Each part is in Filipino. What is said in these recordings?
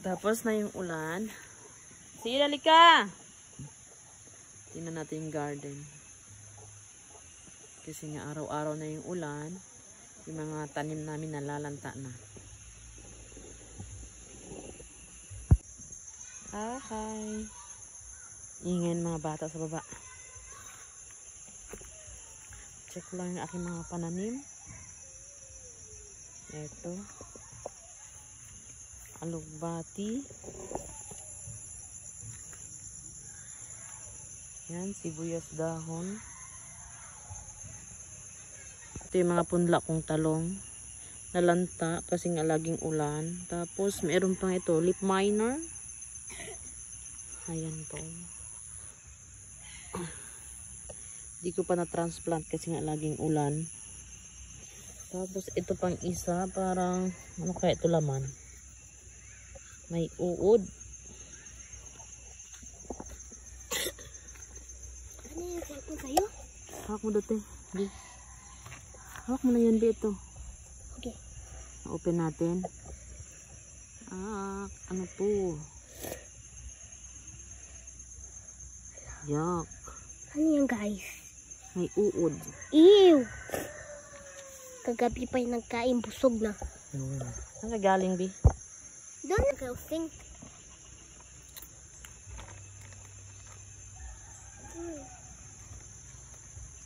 Tapos na yung ulan. Sige, halika! Tingnan natin yung garden. Kasi nga araw-araw na yung ulan. Yung mga tanim namin nalalanta na. Hi! Ingay mga bata sa baba. Check lang yung aking mga pananim. Ito. Alugbati. Yan, sibuyas dahon. Ito yung mga punla kong talong. Nalanta kasi nga laging ulan. Tapos meron pang ito, leaf miner. Ayan po. Hindi ko pa na-transplant kasi nga laging ulan. Tapos ito pang isa, parang ano kaya ito laman? May uod. Ano yung cellphone sa'yo? Hawak mo dito. Hawak mo na yan, Beto. Okay. Open natin. Ano po? Yak. Ano yan, guys? May uod. Ew! Kagabi pa yung nagkain, busog na. Saan ka galing, Bi? Doon nag-crossing.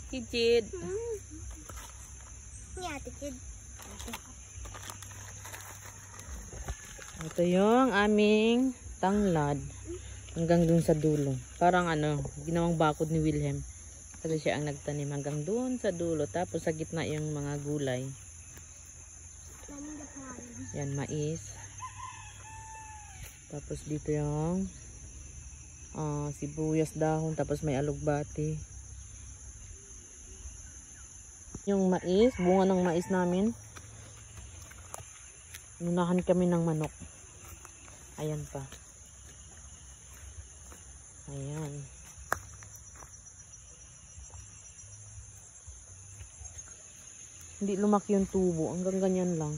Kijid. Ni Ate Kid. Ito yung aming tanglad. Hanggang dun sa dulo. Parang ano, ginawang bakod ni Wilhelm. Kasi siya ang nagtanim hanggang dun sa dulo. Tapos sa gitna yung mga gulay. Yan, mais. Tapos dito yung sibuyas dahon. Tapos may alugbati. Yung mais, bunga ng mais namin. Nunahan kami ng manok. Ayan pa. Ayan. Hindi lumaki yung tubo. Hanggang ganyan lang.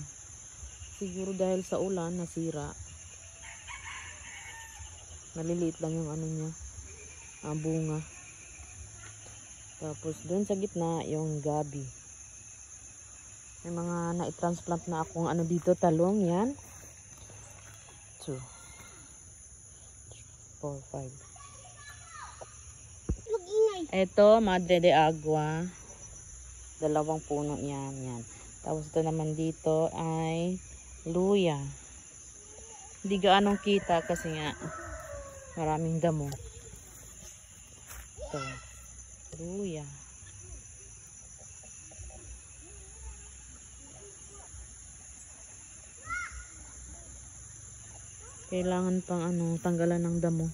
Siguro dahil sa ulan, nasira. Maliliit lang yung ano niya. Bunga. Tapos doon sa gitna, yung gabi. May mga na-transplant na akong ano dito, talong. Yan. 2, 4, 5. Ito, Madre de Agua. 2 puno yan. Yan. Tapos ito naman dito ay luya. Hindi gaanong kita kasi nga maraming damo. Ito. Luya. Kailangan pang tanggalan ng damo.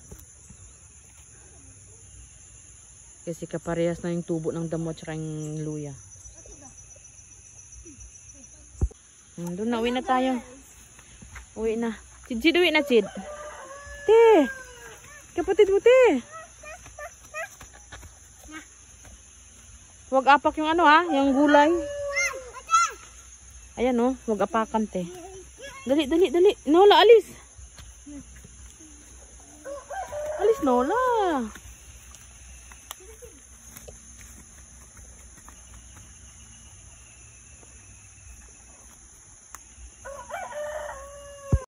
Kasi kaparehas na yung tubo ng damo at yung luya. Doon na, uwi na tayo. Uwi na. Chid, uwi na, Chid. Te! Kapatid mo, te! Huwag apak yung yung gulay. Ayan huwag apakan, te. Dali. Nola, alis. Alis, Nola.